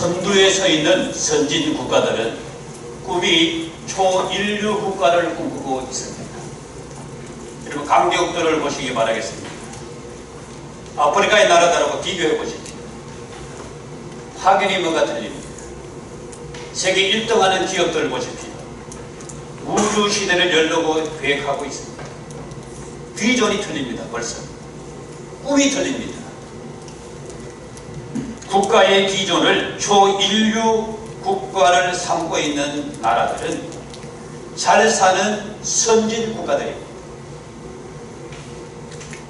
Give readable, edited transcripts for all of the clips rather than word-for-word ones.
선두에 서 있는 선진 국가들은 꿈이 초인류 국가를 꿈꾸고 있습니다. 여러분 강대국들을 보시기 바라겠습니다. 아프리카의 나라들하고 비교해 보십시오. 확연히 뭐가 틀립니다. 세계 1등하는 기업들을 보십시오. 우주 시대를 열려고 계획하고 있습니다. 비전이 틀립니다. 벌써 꿈이 틀립니다. 국가의 비전을 초인류 국가를 삼고 있는 나라들은 잘 사는 선진 국가들입니다.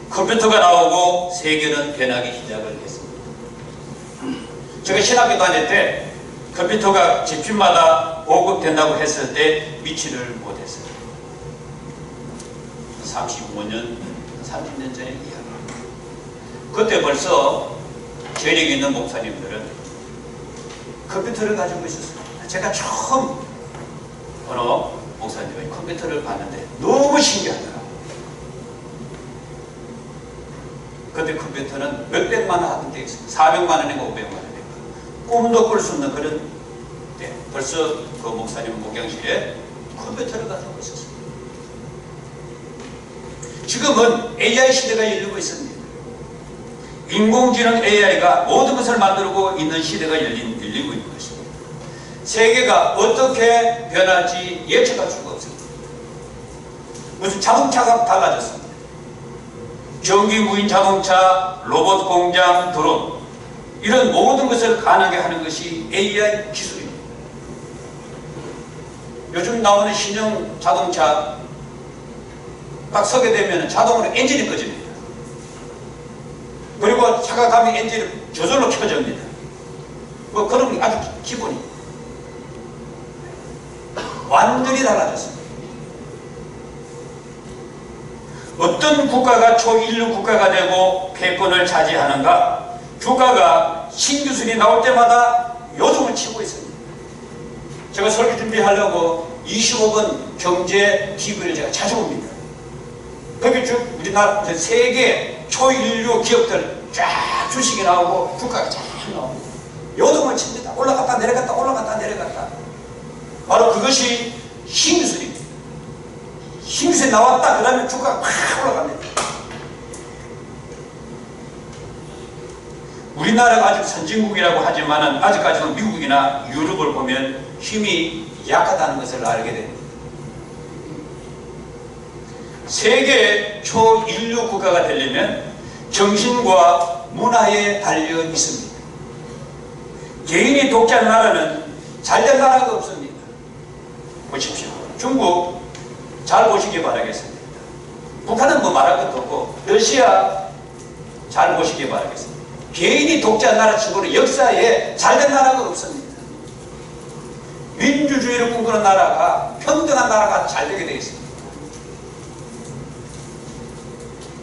컴퓨터가 나오고 세계는 변하기 시작을 했습니다. 제가 신학교 다닐 때 컴퓨터가 집집마다 보급된다고 했을 때 믿지를 못했어요. 35년, 30년 전의 이야기입니다. 그때 벌써 재력 있는 목사님들은 컴퓨터를 가지고 있었습니다. 제가 처음 어느 목사님이 컴퓨터를 봤는데 너무 신기하더라고요. 그때 컴퓨터는 몇백만 원 하던 데 있어요. 400만 원인가 500만 원인가. 꿈도 꿀 수 없는 그런 때 벌써 그 목사님 목양실에 컴퓨터를 가지고 있었어요. 지금은 AI 시대가 열리고 있습니다. 인공지능 AI가 모든 것을 만들고 있는 시대가 열리고 있는 것입니다. 세계가 어떻게 변할지 예측할 수가 없습니다. 무슨 자동차가 달라졌습니다. 전기 무인 자동차, 로봇 공장, 드론 이런 모든 것을 가능하게 하는 것이 AI 기술입니다. 요즘 나오는 신형 자동차 딱 서게 되면 자동으로 엔진이 꺼집니다. 그리고 차가 가면 엔진이 저절로 켜집니다. 뭐 그런 게 아주 기본입니다. 완전히 달라졌습니다. 어떤 국가가 초인류 국가가 되고 패권을 차지하는가? 주가가 신기술이 나올 때마다 요동을 치고 있습니다. 제가 설교 준비하려고 25분 경제 TV를 제가 자주 봅니다. 거기 쭉 우리나라 세계 초인류 기업들 쫙 주식이 나오고 주가가 쫙 나옵니다. 요동을 칩니다. 올라갔다 내려갔다 올라갔다 내려갔다. 바로 그것이 신기술입니다. 신기술이 나왔다 그러면 주가가 확 올라갑니다. 우리나라가 아직 선진국이라고 하지만 아직까지는 미국이나 유럽을 보면 힘이 약하다는 것을 알게 됩니다. 세계 초인류 국가가 되려면 정신과 문화에 달려 있습니다. 개인이 독재하는 나라는 잘된 나라가 없습니다. 보십시오. 중국 잘 보시기 바라겠습니다. 북한은 뭐 말할 것도 없고 러시아 잘 보시기 바라겠습니다. 개인이 독재한 나라 치고는 역사에 잘된 나라가 없습니다. 민주주의를 꿈꾸는 나라가 평등한 나라가 잘 되게 되어 있습니다.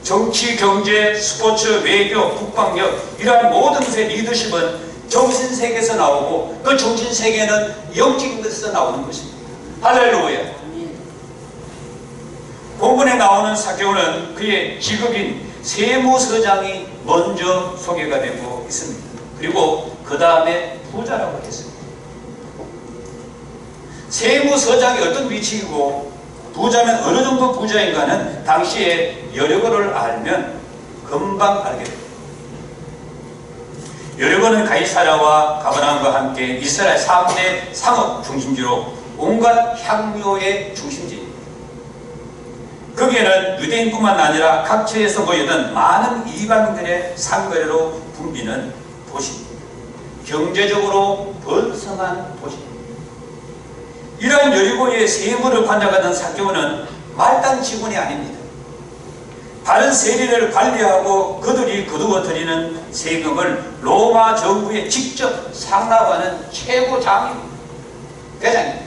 정치, 경제, 스포츠, 외교, 국방력 이러한 모든 것의 리더십은 정신세계에서 나오고 그 정신세계는 영적인 것에서 나오는 것입니다. 할렐루야. 본문에 나오는 사개오는 그의 직업인 세무서장이 먼저 소개가 되고 있습니다. 그리고 그 다음에 부자라고 했습니다. 세무서장이 어떤 위치이고 부자면 어느 정도 부자인가는 당시에 여려고를 알면 금방 알게 됩니다. 여려고는 가이사랴와 가버나움과 함께 이스라엘 3대 상업 중심지로 온갖 향료의 중심지입니다. 거기에는 유대인뿐만 아니라 각처에서 모이던 많은 이방인들의 상거래로 붐비는 도시입니다. 경제적으로 번성한 도시입니다. 이러한 여리고의 세무를 관장하던 사개오는 말단 직원이 아닙니다. 다른 세리를 관리하고 그들이 거두어 들이는 세금을 로마 정부에 직접 상납하는 최고장입니다. 대장입니다.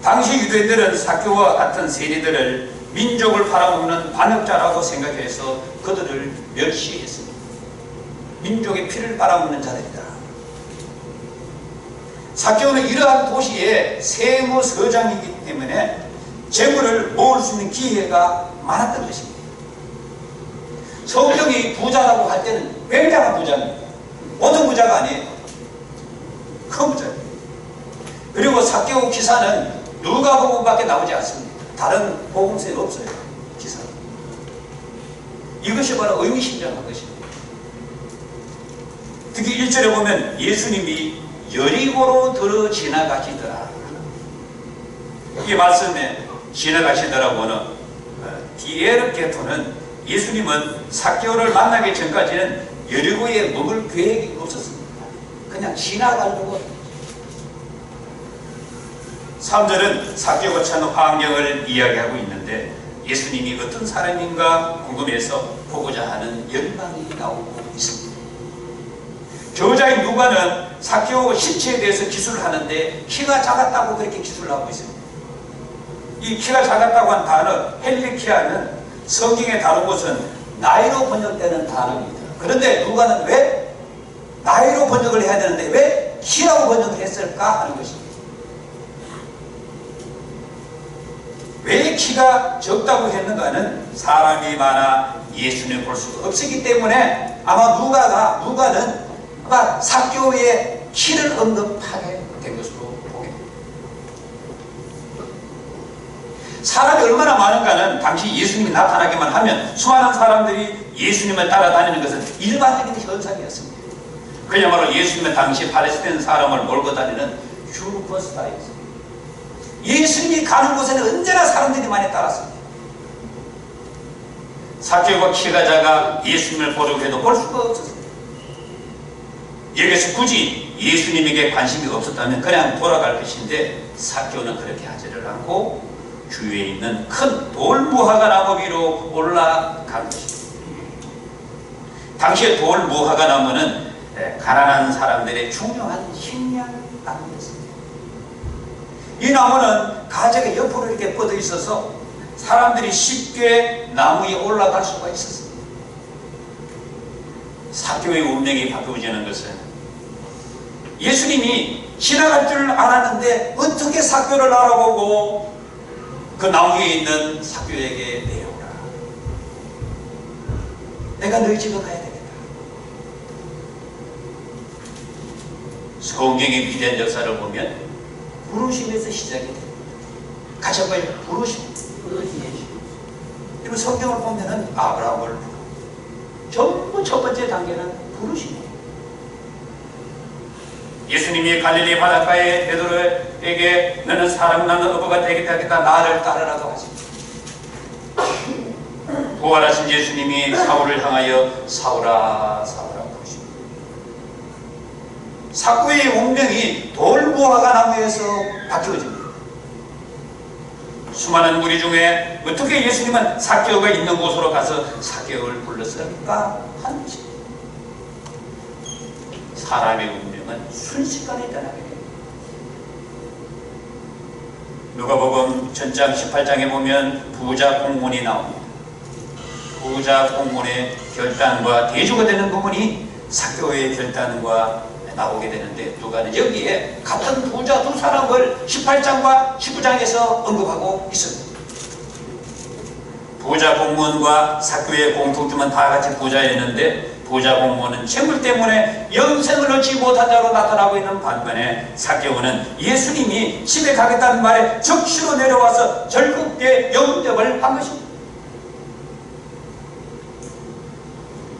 당시 유대인들은 사개오와 같은 세리들을 민족을 팔아먹는 반역자라고 생각해서 그들을 멸시했습니다. 민족의 피를 빨아먹는 자들이다. 사개오는 이러한 도시의 세무서장이기 때문에 재물을 모을 수 있는 기회가 많았던 것입니다. 성경이 부자라고 할 때는 굉장한 부자입니다. 보통 부자가 아니에요. 큰 부자예요. 그리고 삭개오 기사는 누가복음밖에 나오지 않습니다. 다른 복음서에 없어요. 기사. 이것이 바로 의미심장한 것입니다. 특히 1절에 보면 예수님이 여리고로 들어 지나가시더라. 이 말씀에 지나가시더라고는 디에르케토는 예수님은 삭개오를 만나기 전까지는 여리고에 머물 계획이 없었습니다. 그냥 지나가려고. 3절은 삭개오가 처한 환경을 이야기하고 있는데 예수님이 어떤 사람인가 궁금해서 보고자 하는 열망이 나오고 있습니다. 저자인 누가는 삭개오 신체에 대해서 기술을 하는데 키가 작았다고 그렇게 기술을 하고 있습니다. 이 키가 작았다고 한 단어 헬리키아는 성경에 다른 곳은 나이로 번역되는 단어입니다. 그런데 누가는 왜 나이로 번역을 해야 되는데 왜 키라고 번역을 했을까 하는 것입니다. 왜 키가 적다고 했는가는 사람이 많아 예수님을 볼 수가 없었기 때문에 아마 누가는 아마 삭개오의 키를 언급하게 된 것으로 보게 됩니다. 사람이 얼마나 많은가는 당시 예수님이 나타나기만 하면 수많은 사람들이 예수님을 따라다니는 것은 일반적인 현상이었습니다. 그야말로 예수님은 당시 팔레스타인 사람을 몰고 다니는 슈퍼스타였습니다. 예수님이 가는 곳에는 언제나 사람들이 많이 따랐습니다. 삭개오가 키가 작아 예수님을 보려고 해도 볼 수가 없었습니다. 여기서 굳이 예수님에게 관심이 없었다면 그냥 돌아갈 것인데 삭개오는 그렇게 하지를 않고 주위에 있는 큰 돌무화과 나무 위로 올라간 것입니다. 당시에 돌무화과 나무는 가난한 사람들의 중요한 식량 나무였습니다. 이 나무는 가지가 옆으로 이렇게 뻗어 있어서 사람들이 쉽게 나무에 올라갈 수가 있었습니다. 삭개오의 운명이 바뀌어지는 것은 예수님이 지나갈 줄 알았는데 어떻게 삭개오를 알아보고 그 나무 위에 있는 삭개오에게 내려오라. 내가 너희 집에 가야 되겠다. 성경의 위대한 역사를 보면 부르심에서 시작이 됩니다. 같이 한번 부르심. 그리고 성경을 보면은 아브라함을 부르고 전부 첫 번째 단계는 부르심이에요. 예수님이 갈릴리 바닷가에 베드로에게 너는 사랑 낳는 어부가 되겠다 나를 따르라고 하십니다. 부활하신 예수님이 사울을 향하여 사울아 사울아 부르십니다. 삭개오의 운명이 돌무화과 나무에서 바뀌어집니다. 수많은 무리 중에 어떻게 예수님은 삭개오가 있는 곳으로 가서 삭개오를 불렀을까 하는 것입니다. 사람의 운명은 순식간에 변하게 됩니다. 누가복음 전장 18장에 보면 부자 공문이 나옵니다. 부자 공문의 결단과 대조가 되는 부분이 삭개오의 결단과 나오게 되는데 누가는 여기에 같은 부자 두 사람을 18장과 19장에서 언급하고 있습니다. 부자 공무원과 삭개오의 공통점은 다 같이 부자였는데 부자 공무원은 재물 때문에 영생을 얻지 못한 자로 나타나고 있는 반면에 삭개오는 예수님이 집에 가겠다는 말에 적시로 내려와서 즐겁게 영접을 한 것입니다.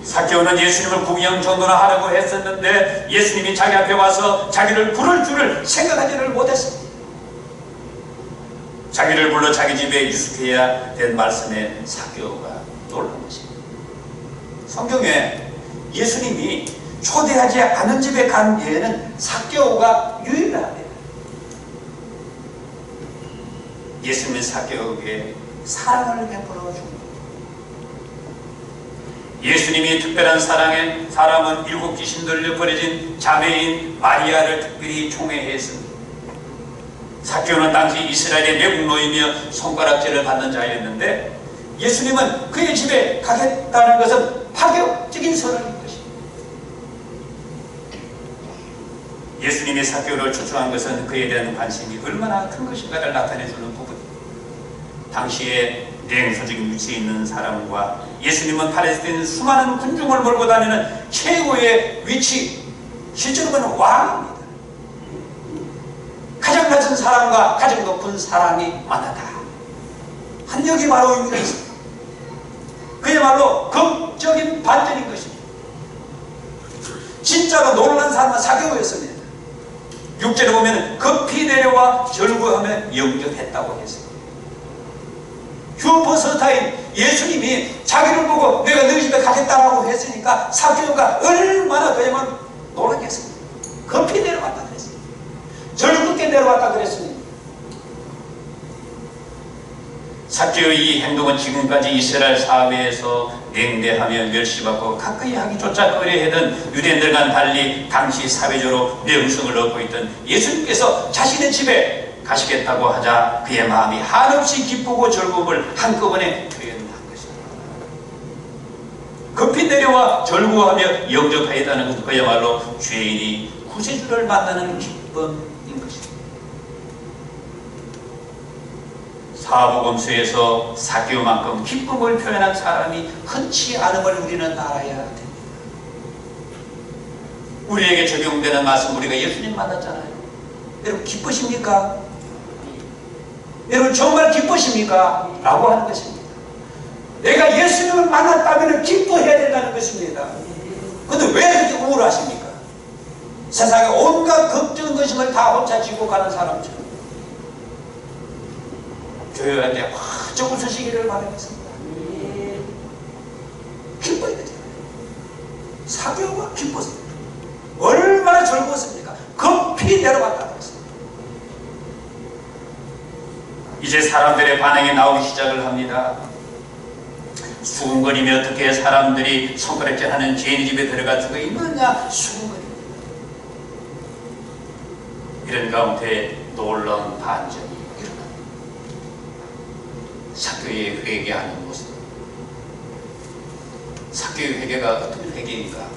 삭개오는 예수님을 구경 정도나 하려고 했었는데 예수님이 자기 앞에 와서 자기를 부를 줄을 생각하지를 못했습니다. 자기를 불러 자기 집에 유숙해야 된 말씀에 삭개오가 놀란 것입니다. 성경에 예수님이 초대하지 않은 집에 간 예는 삭개오가 유일합니다. 예수님은 삭개오에게 사랑을 베풀어 줍니다. 예수님이 특별한 사랑의 사람은 일곱 귀신 들려 버려진 자매인 마리아를 특별히 총애했습니다. 삭개오는 당시 이스라엘의 매국노이며 손가락질을 받는 자였는데 예수님은 그의 집에 가겠다는 것은 파격적인 선언인 것입니다. 예수님이 삭개오를 초청한 것은 그에 대한 관심이 얼마나 큰 것인가를 나타내주는 부분입니다. 당시에 냉소적인 위치에 있는 사람과 예수님은 팔레스타인 수많은 군중을 몰고 다니는 최고의 위치, 실제로 그는 왕입니다. 가장 낮은 사람과 가장 높은 사람이 만났다. 한력이 바로 의미가 있습니다. 그야말로 극적인 반전인 것입니다. 진짜로 놀란 사람은 사개오였습니다. 6절에 보면 급히 내려와 절구하며 영접했다고 했습니다. 휴포스타인 예수님이 자기를 보고 내가 너희 집에 가겠다라고 했으니까 사개오가 얼마나 그야말로 놀랐겠습니까? 급히 내려왔다 그랬습니다. 절구게 내려왔다 그랬습니다. 삭개오의 이 행동은 지금까지 이스라엘 사회에서 냉대하며 멸시받고 가까이 하기조차 꺼려하던 유대인들과는 달리 당시 사회적으로 명성을 얻고 있던 예수님께서 자신의 집에 가시겠다고 하자 그의 마음이 한없이 기쁘고 즐거움을 한꺼번에 표현한 것입니다. 급히 내려와 절구하며 영접하였다는 것은 그야말로 죄인이 구세주를 만나는 기쁨인 것입니다. 사복음서에서 삭개오만큼 기쁨을 표현한 사람이 흔치 않음을 우리는 알아야 됩니다. 우리에게 적용되는 말씀, 우리가 예수님 만났잖아요. 여러분 기쁘십니까? 여러분 정말 기쁘십니까? 라고 하는 것입니다. 내가 예수님을 만났다면 기뻐해야 된다는 것입니다. 그런데 왜 그렇게 우울하십니까? 세상에 온갖 걱정 것임을 다 혼자 지고 가는 사람처럼 교회한테 확 웃으시기를 바라겠습니다. 기뻐야 되잖아요. 사개오가 기뻤습니다. 얼마나 즐거웠습니까? 급히 내려갔다고 했습니다. 이제 사람들의 반응이 나오기 시작을 합니다. 수군거리며 어떻게 사람들이 손가락질 하는 죄인 집에 들어갈 수가 있느냐 수군거립니다. 이런 가운데 놀라운 반전이 삭개오의 회개하는 모습. 삭개오의 회개가 어떤 회개인가?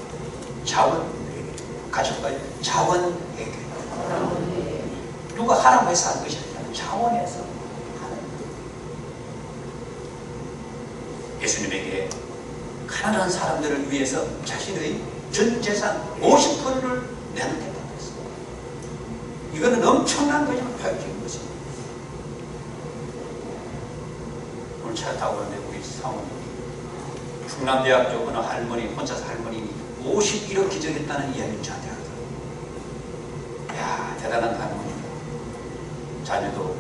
자원 회개. 가족과의 자원 회개. 누가 하라고 해서 하는 것이 아니라 자원해서 하는 것. 예수님에게 가난한 사람들을 위해서 자신의 전 재산 50%를 내놓겠다고 했습니다. 이거는 엄청난 거지만 밝힌 것입니다. 차 타고 오는데 우리 사모님이 충남대학 쪽 어느 할머니, 혼자서 할머님이 51억 기증했다는 이야기를 저한테 하더라고요. 이야, 대단한 할머니. 자녀도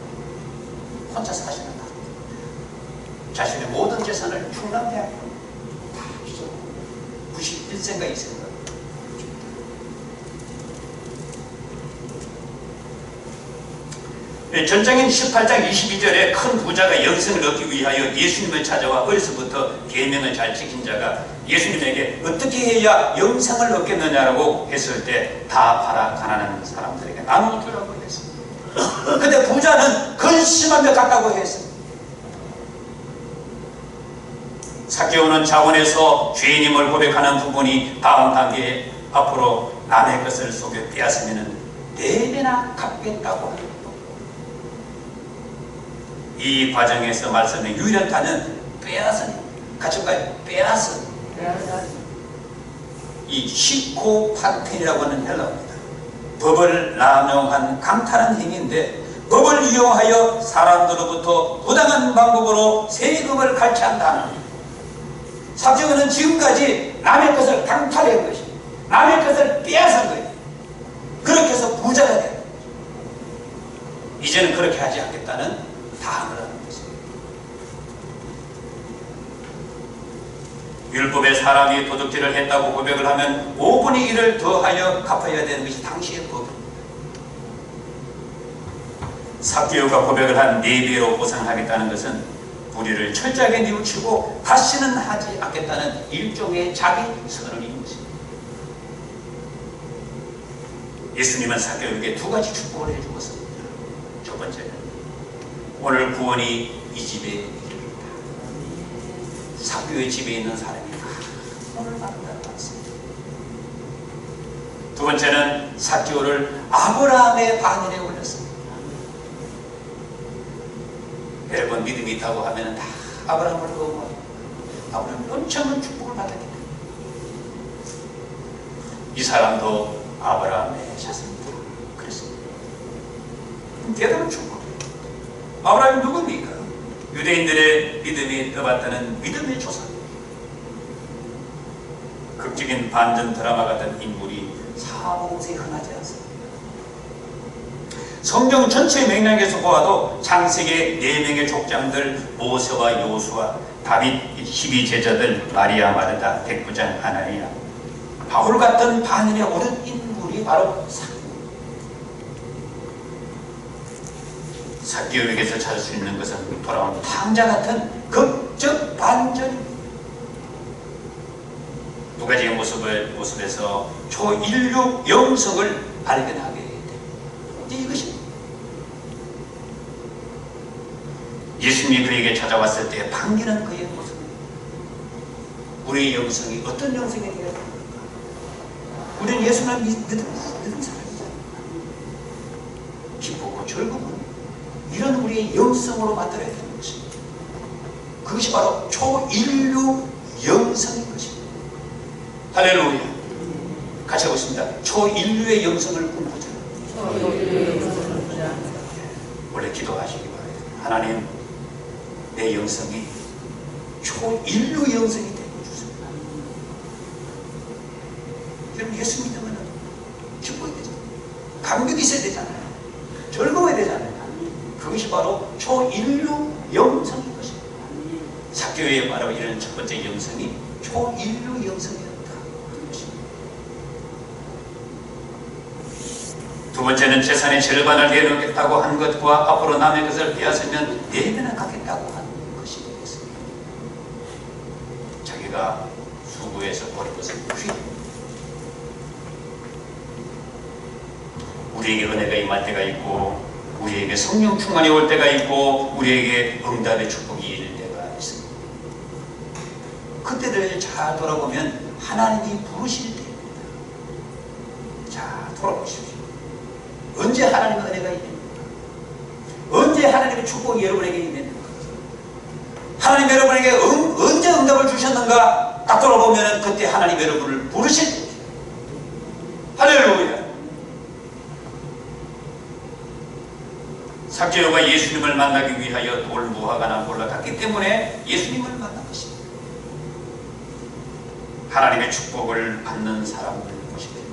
혼자서 하시는다. 자신의 모든 재산을 충남대학교 다 기증. 91세인가 2세인가. 전장인 18장 22절에 큰 부자가 영생을 얻기 위하여 예수님을 찾아와 어려서부터 계명을 잘 지킨 자가 예수님에게 어떻게 해야 영생을 얻겠느냐라고 했을 때 다 팔아 가난한 사람들에게 나누어 주라고 했습니다. 근데 부자는 근심하며 갔다고 했습니다. 삭개오는 자원에서 죄인임을 고백하는 부분이 다음 단계에 앞으로 남의 것을 속여 빼앗으면 4배나 갚겠다고 합니다. 이 과정에서 말씀의 유일한 단어는 빼앗은, 같이 볼까요? 빼앗은. 이 시코파텐이라고 하는 헬라어입니다. 법을 남용한 강탈한 행위인데 법을 이용하여 사람들로부터 부당한 방법으로 세금을 갈취한다는 겁니다. 삭개오는 지금까지 남의 것을 강탈한 것입니다. 남의 것을 빼앗은 거예요. 그렇게 해서 부자가 된 거죠. 이제는 그렇게 하지 않겠다는 다음을 하는 것입니다. 율법의 사람이 도둑질을 했다고 고백을 하면 5분의 1을 더하여 갚아야 되는 것이 당시의 법입니다. 삭개오가 고백을 한 4배로 보상하겠다는 것은 불의를 철저하게 뉘우치고 다시는 하지 않겠다는 일종의 자기 선언인 것입니다. 예수님은 삭개오에게 2가지 축복을 해주었습니다. 첫 번째는 오늘 구원이 이 집에 이르리다. 삭개오의 집에 있는 사람이 오늘 만나러 왔습니다. 두 번째는 삭개오를 아브라함의 반열에 올렸습니다. 여러분 믿음이 있다고 하면 다 아브라함을 거부하고 아브라함이 엄청난 축복을 받았기 때문에 이 사람도 아브라함의 자손이다. 그랬습니다. 대단한 축복이에요. 아브라함이 누굽니까? 유대인들의 믿음이 떠받드는 믿음의 조상. 극적인 반전 드라마 같은 인물이 사복음서에 흔하지 않습니다. 성경 전체 맥락에서 보아도 창세기의 4명의 족장들 모세와 요수아, 다윗 12제자들, 마리아 마르다, 백부장 하나니아, 바울 같은 반열에 오른 인물이 바로 사개오에게서 찾을 수 있는 것은 돌아온 탕자 같은 극적 반전입니다. 두 가지의 모습에서 초인류 영성을 발견하게 됩니다. 이것입니다. 예수님이 그에게 찾아왔을 때 반기는 그의 모습입니다. 우리의 영성이 어떤 영성이 되어야 됩니까? 우리는 예수님을 믿는 사람이잖아요. 기쁘고 즐거운 이런 우리의 영성으로 만들어야 되는 것입니다. 그것이 바로 초인류 영성인 것입니다. 할렐루야. 같이 해보겠습니다. 초인류의 영성을 꿈꾸자. 원래 기도하시기 바랍니다. 하나님, 내 영성이 초인류 영성이 되고 주세요. 여러분, 예수 믿으면 기뻐야 되잖아요. 감격이 있어야 되잖아요. 즐거워야 되잖아요. 그것이 바로 초인류 영성인 것입니다. 사교회에 바로 이런 첫 번째 영성이 초인류 영성이었다. 두 번째는 재산의 절반을 내놓겠다고 한 것과 앞으로 남의 것을 빼앗으면 4배나 갖겠다고 한 것이 되겠습니다. 자기가 수고해서 버린 것을 귀. 우리에게 은혜가 임할 때가 있고, 우리에게 성령 충만이 올 때가 있고, 우리에게 응답의 축복이 이를 때가 있습니다. 그때를 잘 돌아보면 하나님이 부르실 때입니다. 자, 돌아보십시오. 언제 하나님의 은혜가 있습니까? 언제 하나님의 축복이 여러분에게 있습니까? 하나님 여러분에게 언제 응답을 주셨는가? 딱 돌아보면 그때 하나님 여러분을 부르실 때입니다. 할렐루야. 삭개오가 예수님을 만나기 위하여 돌무화과나 올라갔기 때문에 예수님을 만난 것입니다. 하나님의 축복을 받는 사람들 것입니다.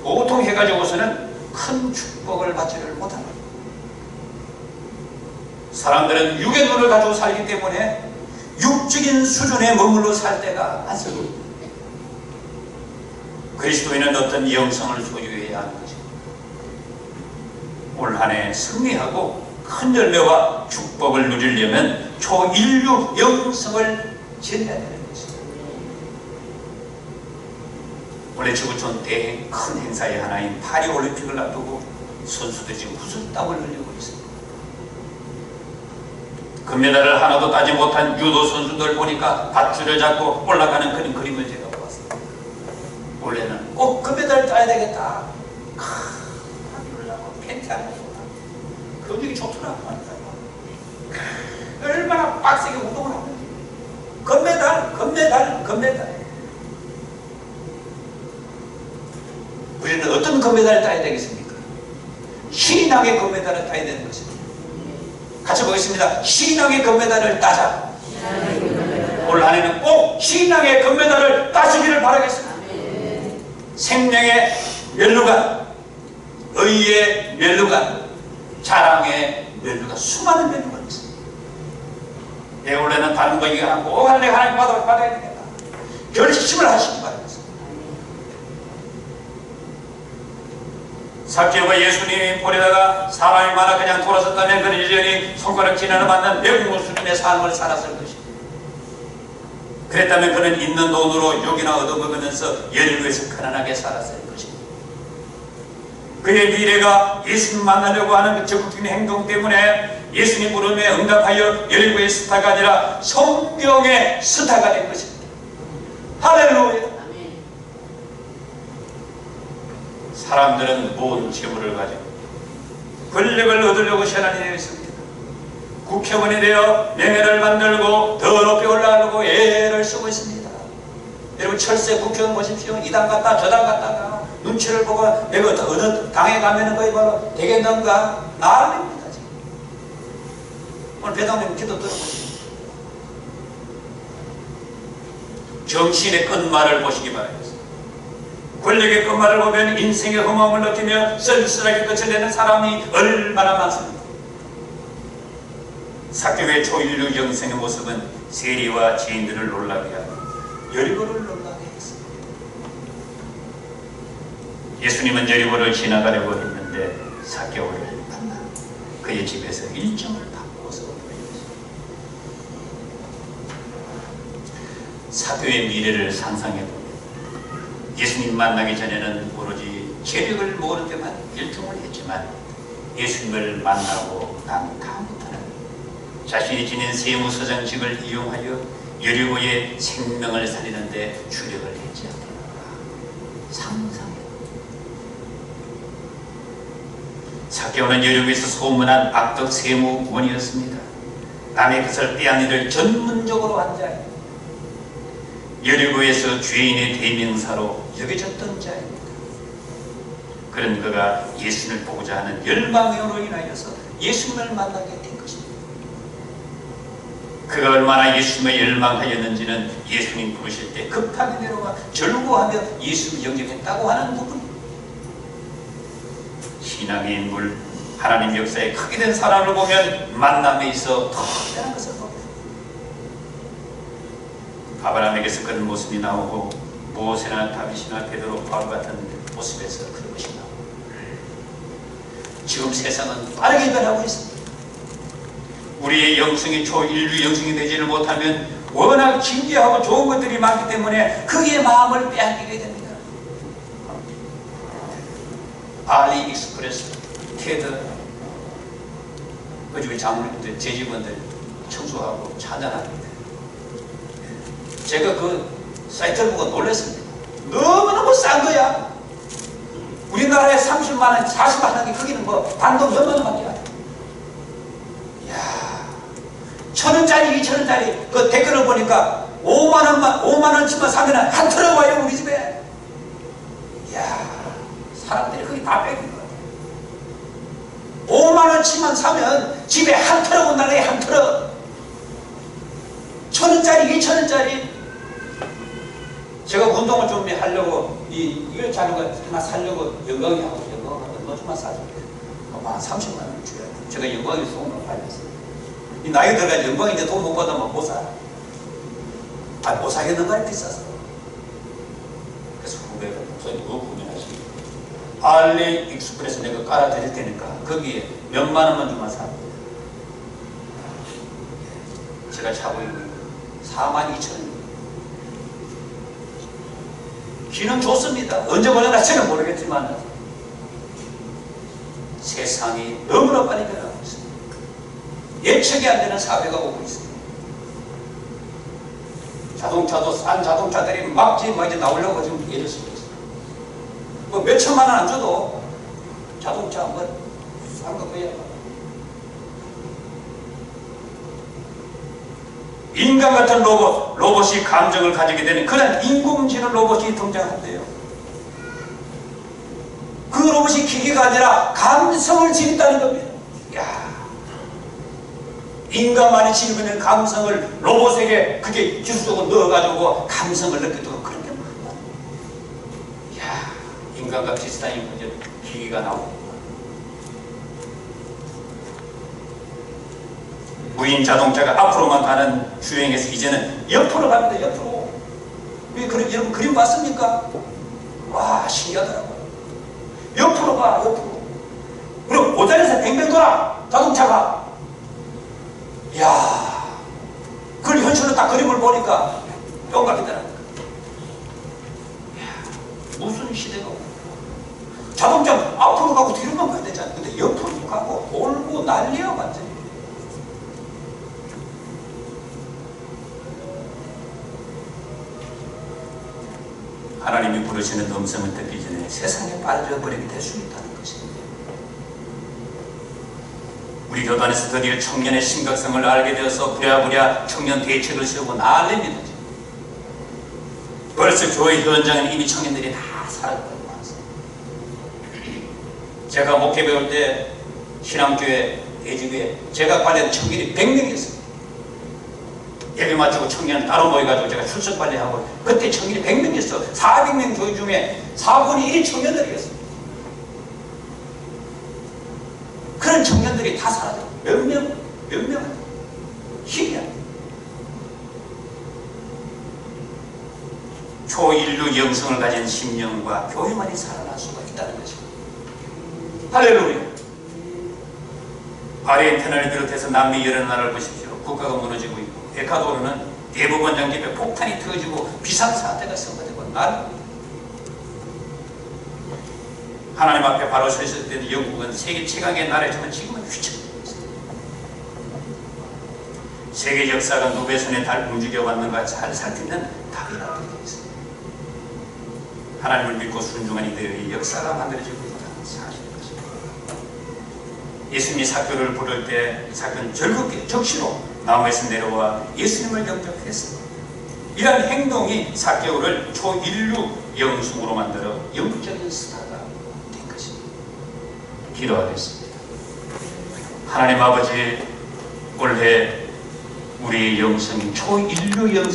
보통 해가지고서는 큰 축복을 받지를 못하는 거예요. 사람들은 육의 눈을 가지고 살기 때문에 육적인 수준에 머물러 살 때가 많습니다. 그리스도인은 어떤 영성을 소유해야 하는 것입니다. 올 한 해 승리하고 큰 열매와 축복을 누리려면 초인류 영성을 지녀야 되는 것입니다. 원래 지구촌 대행 큰 행사의 하나인 파리올림픽을 앞두고 선수들이 지금 무슨 땀을 흘리고 있습니다. 금메달을 하나도 따지 못한 유도 선수들 보니까 밧줄을 잡고 올라가는 그런 그림을 제가 보았습니다. 원래는 꼭 금메달을 따야 되겠다. 팬티 안 하고 근육이 좋더라고. 얼마나 빡세게 운동을 하는지. 금메달. 우리는 어떤 금메달을 따야 되겠습니까? 신앙의 금메달을 따야 되는 것입니다. 같이 보겠습니다. 신앙의 금메달을 따자. 올 한 해는 꼭 신앙의 금메달을 따시기를 바라겠습니다. 생명의 멸루관, 의의 멸루관, 자랑의 멸루관, 수많은 멸루관이 있습니다. 내 원래는 다른 거 이거 안 하고 하나님 받아야 되겠다. 결심을 하시기 바랍니다. 삭개오가 예수님이 보내다가 사람이 많아 그냥 돌아섰다면 그는 여전히 손가락질하는 받는 외국 수준의 삶을 살았을 것입니다. 그랬다면 그는 있는 돈으로 욕이나 얻어먹으면서 열교에서 가난하게 살았을 것입니다. 그의 미래가 예수님 만나려고 하는 적극적인 행동 때문에 예수님 부름에 응답하여 열교의 스타가 아니라 성경의 스타가 된 것입니다. 할렐루야. 사람들은 모든 재물을 가지고 권력을 얻으려고 시간이 되어 있습니다. 국회의원이 되어 명예를 만들고 더 높이 올라가려고 애를 쓰고 있습니다. 여러분 철새 국회의원 보십시오. 이당 갔다 저당 갔다가 눈치를 보고 내가 어느 당에 가면은 거의 바로 되겠는가 난립니다. 지금. 오늘 배당님 기도 들어보시죠. 정신의 끝말을 보시기 바랍니다. 권력의 끝말을 보면 인생의 허망을 느끼며 쓸쓸하게 끝을 내는 사람이 얼마나 많습니다. 사교의 초인류 영생의 모습은 세리와 죄인들을 놀라게 하고 여리고를 놀라게 했습니다. 예수님은 여리고를 지나가려고 했는데 사교를 만나 그의 집에서 일정을 바꿔서 보내었습니다. 사교의 미래를 상상해보면 예수님 만나기 전에는 오로지 재력을 모으는 데만 일정을 했지만 예수님을 만나고 난 다음부터는 자신이 지닌 세무서장직을 이용하여 여리고의 생명을 살리는 데 주력을 했지 않겠는가 상상해요. 사개오는 여리고에서 소문한 악덕 세무원이었습니다. 남의 것을 빼앗는 일을 전문적으로 한 자입니다. 여리고에서 죄인의 대명사로 여겨졌던 자입니다. 그런 그가 예수님을 보고자 하는 열망으로 인하여서 예수님을 만나게 된 것입니다. 그가 얼마나 예수님을 열망하였는지는 예수님 부르실 때 급하게 내려가 절구하며 예수님을 영접했다고 하는 부분입니다. 신앙의 인물, 하나님 역사에 크게 된 사람을 보면 만남에 있어 더 대단한 것을 봅니다. 아브라함에게서 그런 모습이 나오고 모세나 다윗이나 베드로, 바울 같은 모습에서 그런 것이 나오고 지금 세상은 빠르게 변하고 있습니다. 우리의 영성이 초인류 영성이 되지를 못하면 워낙 진귀하고 좋은 것들이 많기 때문에 그의 마음을 빼앗기게 됩니다. 알리익스프레스, 테드, 그중에 장로님들, 재직원들 청소하고 찬양합니다. 제가 그 사이트를 보고 놀랐습니다. 너무너무 싼 거야. 우리나라에 30만원, 40만원이 거기는 뭐 반도 몇만 원이야. 이야, 1,000원짜리, 2,000원짜리 그 댓글을 보니까 5만원치만 사면 한 트럭 와요, 우리 집에. 이야, 사람들이 거기 다 뺏긴 거야. 5만원치만 사면 집에 한 트럭 온다네, 한 트럭. 1,000원짜리, 2,000원짜리. 제가 운동을 좀 하려고 이걸 자료가 하나 사려고 영광이 하고 영광을 너 좀만 사줘. 한 30만 원 줘야 돼. 제가 영광이 소문을 팔렸어요. 이 나이 들어가 영광이 이제 돈 못 받으면 못 사. 못 사겠는 거야, 비싸서. 그래서 후배가 목사님 뭐 고민하시고 알리익스프레스 내가 깔아드릴 테니까 거기에 몇만 원만 주면 사. 제가 차고 있는 42,000원. 기능 좋습니다. 언제 보내갈지는 모르겠지만 세상이 너무나 빨리 변하고 있습니다. 예측이 안 되는 사회가 오고 있습니다. 자동차도 싼 자동차들이 막 이제 나오려고 지금 애를 쓰고 있습니다. 뭐 몇 천만 원 안 줘도 자동차 한번 싼 거 빼야. 인간 같은 로봇이 감정을 가지게 되는 그런 인공지능 로봇이 등장한대요. 그 로봇이 기계가 아니라 감성을 지닌다는 겁니다. 야, 인간만이 지니고 있는 감성을 로봇에게 그게 기술적으로 넣어가지고 감성을 느끼도록 그런 게 많다. 야, 인간과 비슷한 기계가 나오고 무인 자동차가 앞으로만 가는 주행에서 이제는 옆으로 갑니다. 옆으로. 여러분 그림 봤습니까? 와, 신기하더라고요. 옆으로 가, 옆으로. 그리고 모자리에서 뱅뱅 돌아, 자동차가. 이야, 그걸 현실로 딱 그림을 보니까 뿅각이더라고요. 무슨 시대가 오고. 자동차 앞으로 가고 뒤로만 가야 되잖아요. 근데 옆으로 가고 돌고 난리야, 완전히. 하나님이 부르시는 음성을 듣기 전에 세상에 빠져버리게 될 수 있다는 것입니다. 우리 교단에서 드디어 청년의 심각성을 알게 되어서 부랴부랴 청년 대책을 세우고 난립니다. 벌써 교회 현장에는 이미 청년들이 다 살아가고 있어요. 제가 목회 배울 때 신앙교회, 대주교회 제가 관리한 청년이 100명이었어요. 예배 마치고 청년 따로 모여가지고 제가 출석 관리하고 그때 청년이 100명이었어. 400명 교회 중에 4분의 1이 청년들이었어요. 그런 청년들이 다 사라져. 몇 명 희귀야. 초인류 영성을 가진 심령과 교회만이 살아날 수가 있다는 것입니다. 할렐루야. 아르헨티나를 비롯해서 남미 여러 나라를 보십시오. 국가가 무너지고 있고 에콰도르는 대법원장 집에 폭탄이 터지고 비상사태가 선포되고 난립니다. 하나님 앞에 바로 서 있을 때는 영국은 세계 최강의 나라였지만 지금은 휘청거리고 있습니다. 세계 역사가 누구의 손에 잘 움직여왔는가 잘 살피는 답이라고 되어 있습니다. 하나님을 믿고 순종한 이들의 역사가 만들어지고 있다는 사실인 것입니다. 예수님이 사교를 부를 때 사교는 즐겁게 적시로 나무에서 내려와 예수님을 영접했습니다. 이러한 행동이 사교를 초인류 영숙으로 만들어 영적인 스타가 된 것입니다. 기도하겠습니다. 하나님 아버지, 올해 우리의 영성이 초인류 영성